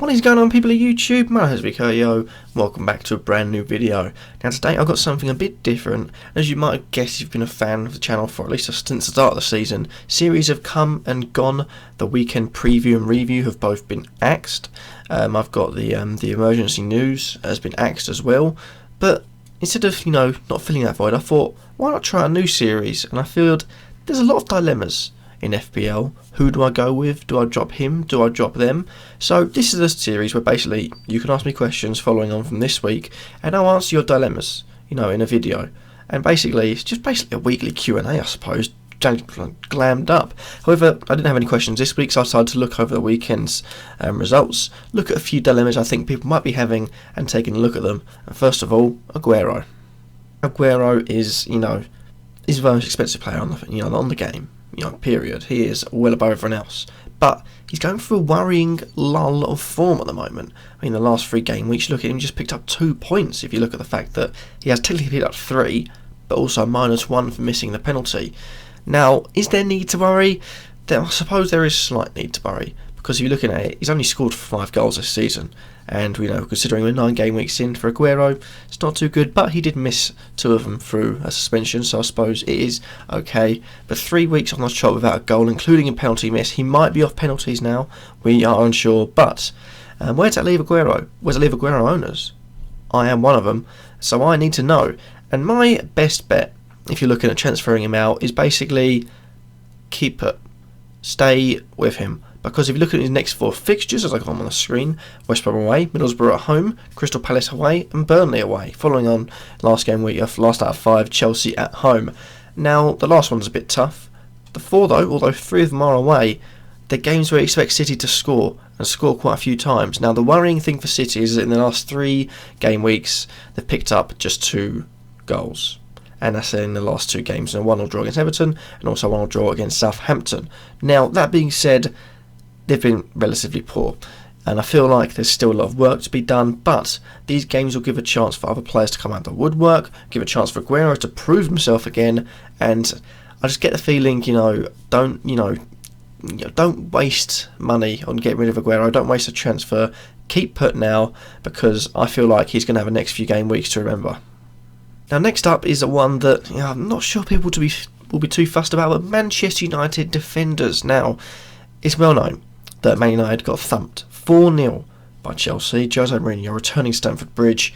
What is going on, people of YouTube? My name is Kurtyoy. Welcome back to a brand new video. Now today I've got something a bit different. As you might have guessed, you've been a fan of the channel for at least since the start of the season. Series have come and gone. The weekend preview and review have both been axed. I've got the emergency news has been axed as well. But instead of not filling that void, I thought, why not try a new series? And I feel there's a lot of dilemmas in FPL. Who do I go with? Do I drop him? Do I drop them? So this is a series where basically you can ask me questions following on from this week, and I'll answer your dilemmas, in a video. And basically, it's just basically a weekly Q&A, I suppose, glammed up. However, I didn't have any questions this week, so I decided to look over the weekend's results, look at a few dilemmas I think people might be having, and taking a look at them. And first of all, Aguero. Aguero is, is the most expensive player on the game. Period. He is well above everyone else. But he's going through a worrying lull of form at the moment. I mean, the last 3 game weeks, look at him, just picked up 2 points if you look at the fact that he has technically picked up 3, but also -1 for missing the penalty. Now, is there need to worry? I suppose there is slight need to worry, because if you're looking at it, he's only scored 5 goals this season. And, considering we're 9 game weeks in for Aguero, it's not too good, but he did miss 2 of them through a suspension, so I suppose it is okay. But 3 weeks on the trot without a goal, including a penalty miss. He might be off penalties now, we are unsure, but where does that leave Aguero? Where does it leave Aguero owners? I am one of them, so I need to know. And my best bet, if you're looking at transferring him out, is basically keep it. Stay with him. Because if you look at his next 4 fixtures, as I got them on the screen, West Brom away, Middlesbrough at home, Crystal Palace away, and Burnley away. Following on last game week, last out of 5, Chelsea at home. Now, the last one's a bit tough. The 4, though, although 3 of them are away, they're games where you expect City to score, and score quite a few times. Now, the worrying thing for City is that in the last 3 game weeks, they've picked up just 2 goals. And that's in the last 2 games, and a 1-0 draw against Everton, and also a 1-0 draw against Southampton. Now, that being said, they've been relatively poor, and I feel like there's still a lot of work to be done, but these games will give a chance for other players to come out of the woodwork, give a chance for Aguero to prove himself again, and I just get the feeling, don't waste money on getting rid of Aguero, don't waste a transfer, keep put now, because I feel like he's going to have a next few game weeks to remember. Now next up is one that I'm not sure people will be too fussed about, but Manchester United defenders. Now, it's well known that Man United got thumped 4-0 by Chelsea. Jose Mourinho returning to Stamford Bridge.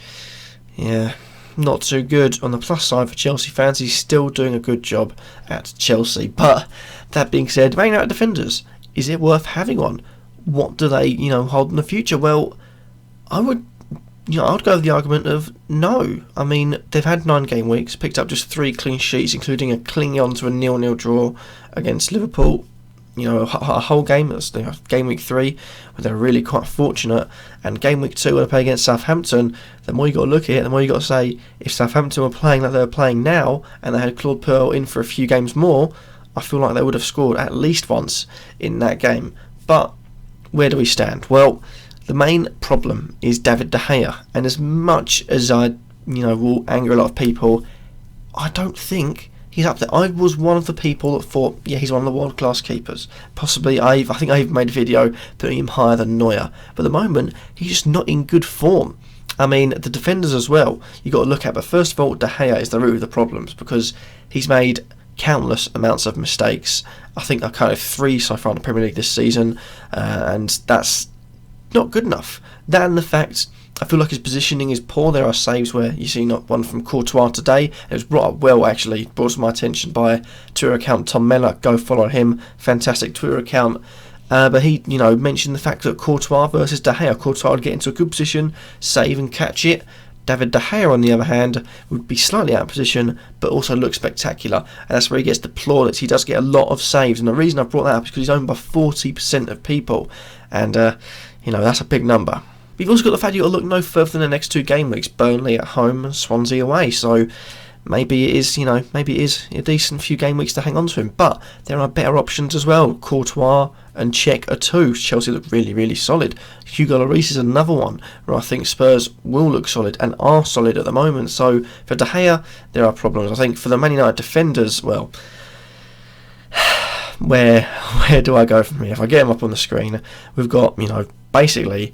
Yeah, not too good. On the plus side for Chelsea fans, he's still doing a good job at Chelsea. But that being said, Man United defenders, is it worth having one? What do they, hold in the future? Well, I would go with the argument of no. I mean, they've had 9 game weeks, picked up just 3 clean sheets, including a clinging on to a 0-0 draw against Liverpool. A whole game. That's game week 3, where they're really quite fortunate, and game week 2 when they play against Southampton. The more you got to look at it, the more you got to say, if Southampton were playing like they were playing now, and they had Claude Puel in for a few games more, I feel like they would have scored at least once in that game. But where do we stand? Well, the main problem is David De Gea, and as much as I, will anger a lot of people, I don't think he's up there. I was one of the people that thought, yeah, he's one of the world-class keepers. Possibly, I think I even made a video putting him higher than Neuer. But at the moment, he's just not in good form. I mean, the defenders as well, you've got to look at. But first of all, De Gea is the root of the problems, because he's made countless amounts of mistakes. I think I've counted 3 so far in the Premier League this season, and that's not good enough. That and the fact, I feel like his positioning is poor. There are saves where you see not one from Courtois today. It was brought up well, actually, brought to my attention by Twitter account Tom Mellor. Go follow him. Fantastic Twitter account. But he, mentioned the fact that Courtois versus De Gea, Courtois would get into a good position, save and catch it. David De Gea, on the other hand, would be slightly out of position, but also look spectacular. And that's where he gets the plaudits. He does get a lot of saves. And the reason I brought that up is because he's owned by 40% of people. And, that's a big number. We've also got the fact you've got to look no further than the next 2 game weeks. Burnley at home and Swansea away. So maybe it is a decent few game weeks to hang on to him. But there are better options as well. Courtois and Cech are 2. Chelsea look really, really solid. Hugo Lloris is another one where I think Spurs will look solid and are solid at the moment. So for De Gea, there are problems. I think for the Man United defenders, well, where do I go from here? If I get them up on the screen, we've got, basically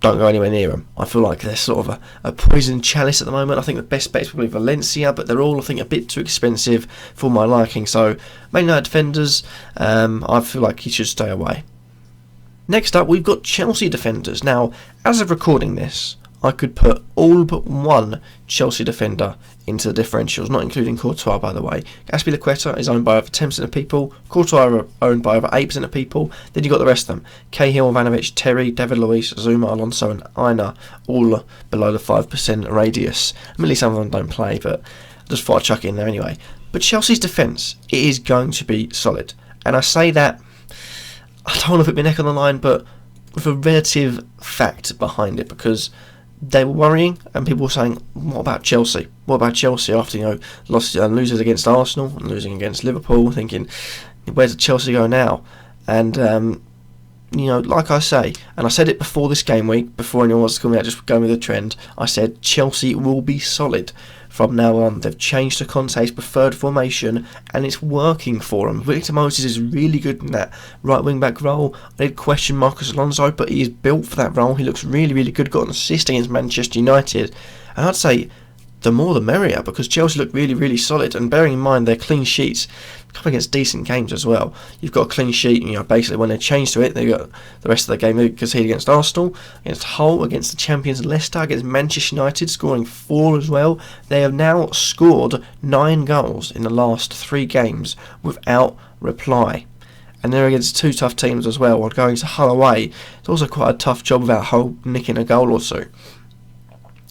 don't go anywhere near them. I feel like they're sort of a poison chalice at the moment. I think the best bet is probably Valencia, but they're all, I think, a bit too expensive for my liking. So, Man United defenders, I feel like he should stay away. Next up, we've got Chelsea defenders. Now, as of recording this, I could put all but one Chelsea defender into the differentials, not including Kurtyoy, by the way. Azpilicueta is owned by over 10% of people. Kurtyoy are owned by over 8% of people. Then you've got the rest of them. Cahill, Ivanovic, Terry, David Luiz, Zuma, Alonso and Aina, all below the 5% radius. Admittedly, some of them don't play, but I just thought I'd chuck it in there anyway. But Chelsea's defence, it is going to be solid. And I say that, I don't want to put my neck on the line, but with a relative fact behind it, because they were worrying, and people were saying, "What about Chelsea? What about Chelsea?" After loses against Arsenal and losing against Liverpool, thinking, "Where did Chelsea go now?" And like I say, and I said it before this game week, before anyone was coming out, just going with the trend. I said Chelsea will be solid from now on. They've changed to Conte's preferred formation, and it's working for them. Victor Moses is really good in that right wing back role. I did question Marcos Alonso, but he is built for that role. He looks really, really good. Got an assist against Manchester United, and I'd say the more the merrier, because Chelsea look really, really solid. And bearing in mind their clean sheets come against decent games as well. You've got a clean sheet, basically when they change to it, they've got the rest of the game. They conceded against Arsenal, against Hull, against the champions Leicester, against Manchester United, scoring 4 as well. They have now scored 9 goals in the last 3 games without reply. And they're against 2 tough teams as well. While going to Hull away, it's also quite a tough job without Hull nicking a goal or 2.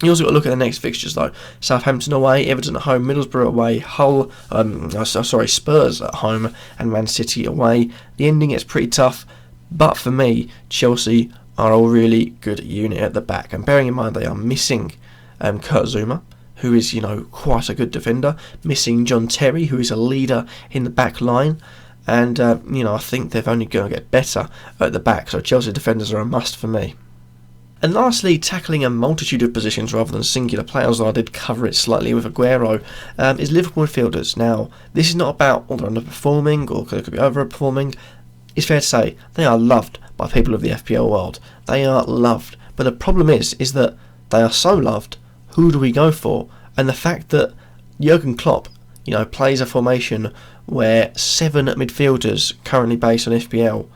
You also got to look at the next fixtures though. Southampton away, Everton at home, Middlesbrough away, Spurs at home, and Man City away. The ending gets pretty tough, but for me, Chelsea are a really good unit at the back. And bearing in mind they are missing Kurt Zuma, who is quite a good defender, missing John Terry, who is a leader in the back line. And I think they're only going to get better at the back. So Chelsea defenders are a must for me. And lastly, tackling a multitude of positions rather than singular players, though I did cover it slightly with Aguero, is Liverpool midfielders. Now, this is not about they're underperforming or they could be overperforming. It's fair to say they are loved by people of the FPL world. They are loved. But the problem is that they are so loved, who do we go for? And the fact that Jurgen Klopp, plays a formation where 7 midfielders currently based on FPL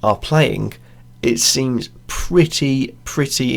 are playing, it seems pretty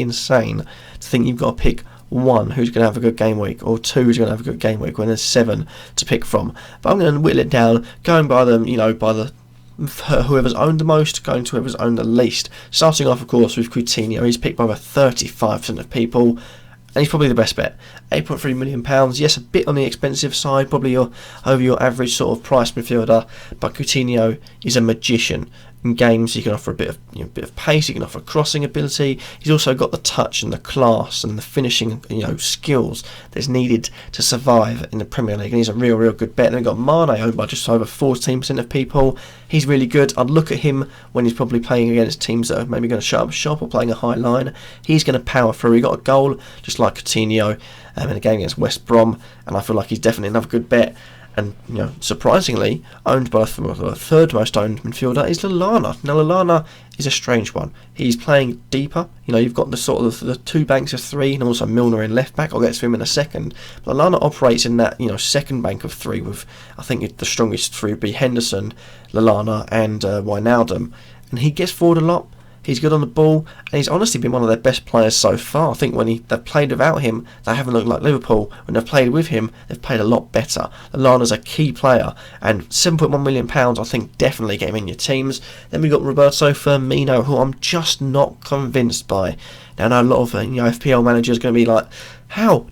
insane to think you've got to pick 1 who's going to have a good game week or 2 who's going to have a good game week when there's 7 to pick from. But I'm going to whittle it down, going by them, by the whoever's owned the most, going to whoever's owned the least. Starting off, of course, with Coutinho. He's picked by over 35% of people, and he's probably the best bet. £8.3 million. Yes, a bit on the expensive side, probably over your average sort of price midfielder, but Coutinho is a magician. In games, he can offer a bit of pace. He can offer crossing ability. He's also got the touch and the class and the finishing, skills that's needed to survive in the Premier League. And he's a real good bet. Then we've got Mane, owned by just over 14% of people. He's really good. I'd look at him when he's probably playing against teams that are maybe going to shut up shop or playing a high line. He's going to power through. He got a goal just like Coutinho in a game against West Brom, and I feel like he's definitely another good bet. And surprisingly, owned by the third most owned midfielder is Lallana. Now Lallana is a strange one. He's playing deeper. You've got the sort of the 2 banks of 3, and also Milner in left back. I'll get to him in a second. But Lallana operates in that second bank of 3 with, I think the strongest 3 would be Henderson, Lallana, and Wijnaldum. And he gets forward a lot. He's good on the ball, and he's honestly been one of their best players so far. I think when they've played without him, they haven't looked like Liverpool. When they've played with him, they've played a lot better. Lallana's a key player, and £7.1 million, I think definitely get him in your teams. Then we've got Roberto Firmino, who I'm just not convinced by. Now, I know a lot of FPL managers are going to be like, how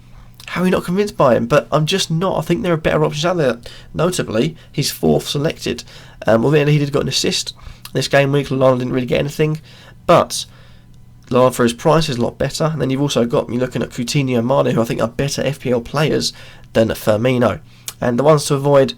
are you not convinced by him? But I'm just not. I think there are better options out there. Notably, he's 4th selected. Although he did got an assist this game week, Lallana didn't really get anything. But Lallana for his price is a lot better. And then you've also got me looking at Coutinho and Mane, who I think are better FPL players than Firmino. And the ones to avoid,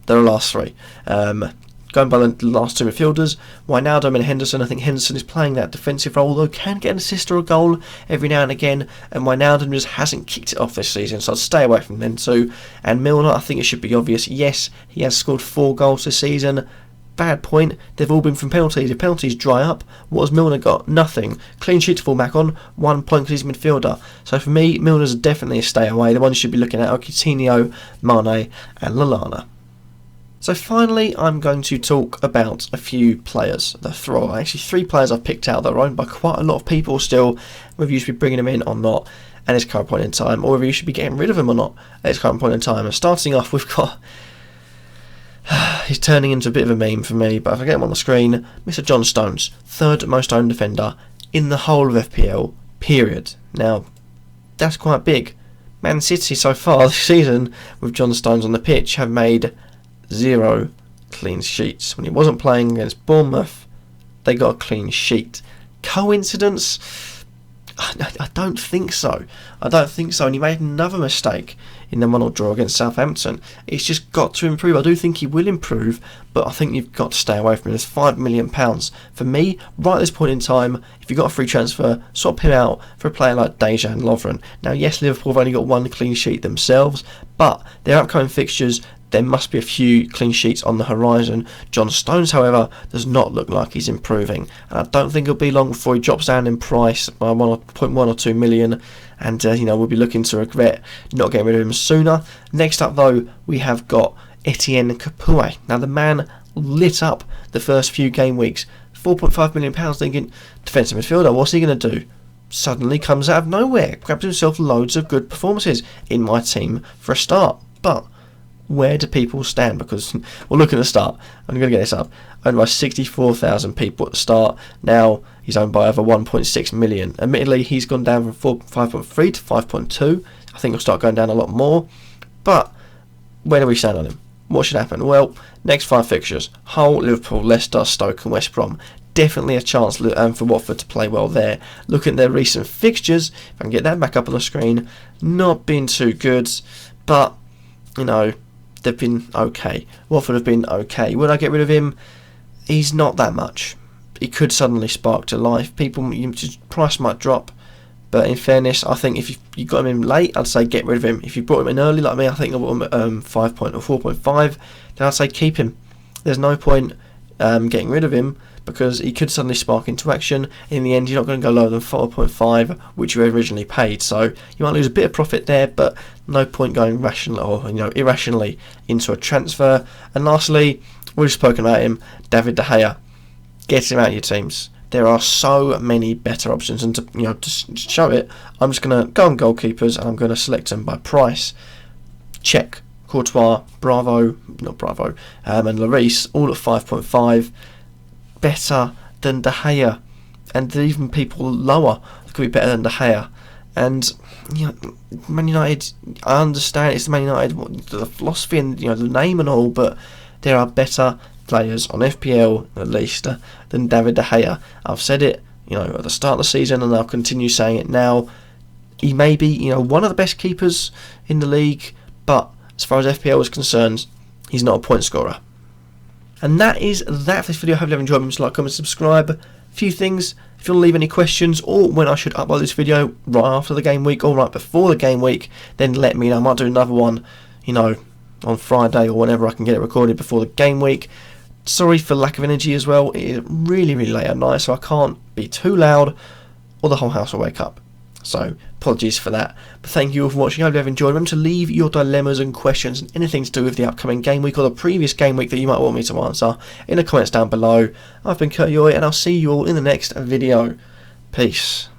they're the last 3. Going by the last 2 midfielders, Wijnaldum and Henderson. I think Henderson is playing that defensive role, although can get an assist or a goal every now and again. And Wijnaldum just hasn't kicked it off this season, so I'd stay away from them too. And Milner, I think it should be obvious. Yes, he has scored 4 goals this season, bad point, they've all been from penalties. If penalties dry up, what has Milner got? Nothing. Clean sheet to fall back on, 1 point because he's a midfielder. So for me, Milner's definitely a stay away. The ones you should be looking at are Coutinho, Mane and Lallana. So finally, I'm going to talk about a few players. Actually 3 players I've picked out that are owned by quite a lot of people still, whether you should be bringing them in or not at this current point in time, or whether you should be getting rid of them or not at this current point in time. And starting off, we've got... he's turning into a bit of a meme for me, but if I get him on the screen, Mr. John Stones, 3rd most owned defender in the whole of FPL, period. Now, that's quite big. Man City so far this season, with John Stones on the pitch, have made 0 clean sheets. When he wasn't playing against Bournemouth, they got a clean sheet. Coincidence? I don't think so. And he made another mistake in the 1-1 draw against Southampton. It's just got to improve. I do think he will improve, but I think you've got to stay away from him. There's £5 million. For me, right at this point in time, if you've got a free transfer, swap him out for a player like Dejan Lovren. Now, yes, Liverpool have only got 1 clean sheet themselves, but their upcoming fixtures, there must be a few clean sheets on the horizon. John Stones, however, does not look like he's improving, and I don't think it'll be long before he drops down in price by 1.1 or 2 million, and we'll be looking to regret not getting rid of him sooner. Next up, though, we have got Etienne Capoue. Now, the man lit up the first few game weeks. £4.5 million, thinking defensive midfielder. What's he going to do? Suddenly comes out of nowhere, grabs himself loads of good performances in my team for a start, but where do people stand? Because we'll look at the start. I'm going to get this up. Owned by 64,000 people at the start. Now he's owned by over 1.6 million. Admittedly, he's gone down from 5.3 to 5.2. I think he'll start going down a lot more. But where do we stand on him? What should happen? Well, next 5 fixtures: Hull, Liverpool, Leicester, Stoke and West Brom. Definitely a chance for Watford to play well there. Looking at their recent fixtures, if I can get that back up on the screen, not been too good, but they've been okay. Watford have been okay. Would I get rid of him? He's not that much. He could suddenly spark to life. Price might drop, but in fairness, I think if you got him in late, I'd say get rid of him. If you brought him in early, like me, I think I bought him at 5 or 4.5, then I'd say keep him. There's no point getting rid of him, because he could suddenly spark into action. In the end, you're not going to go lower than 4.5, which you originally paid. So you might lose a bit of profit there, but no point going irrationally into a transfer. And lastly, we've spoken about him, David De Gea. Get him out of your teams. There are so many better options, and to show it, I'm just going to go on goalkeepers and I'm going to select them by price. Check. Kurtyoy, and Lloris, all at 5.5. Better than De Gea, and even people lower could be better than De Gea. And Man United, I understand it's Man United, the philosophy and the name and all, but there are better players on FPL at least than David De Gea. I've said it at the start of the season, and I'll continue saying it now. He may be one of the best keepers in the league, but as far as FPL is concerned, he's not a point scorer. And that is that for this video. I hope you have enjoyed. Remember to like, comment, subscribe. A few things. If you want to leave any questions, or when I should upload this video, right after the game week or right before the game week, then let me know. I might do another one, on Friday or whenever I can get it recorded before the game week. Sorry for lack of energy as well. It is really, really late at night, so I can't be too loud or the whole house will wake up. So apologies for that, but thank you all for watching. I hope you have enjoyed. Remember to leave your dilemmas and questions and anything to do with the upcoming game week or the previous game week that you might want me to answer in the comments down below. I've been Kurtyoy, and I'll see you all in the next video. Peace.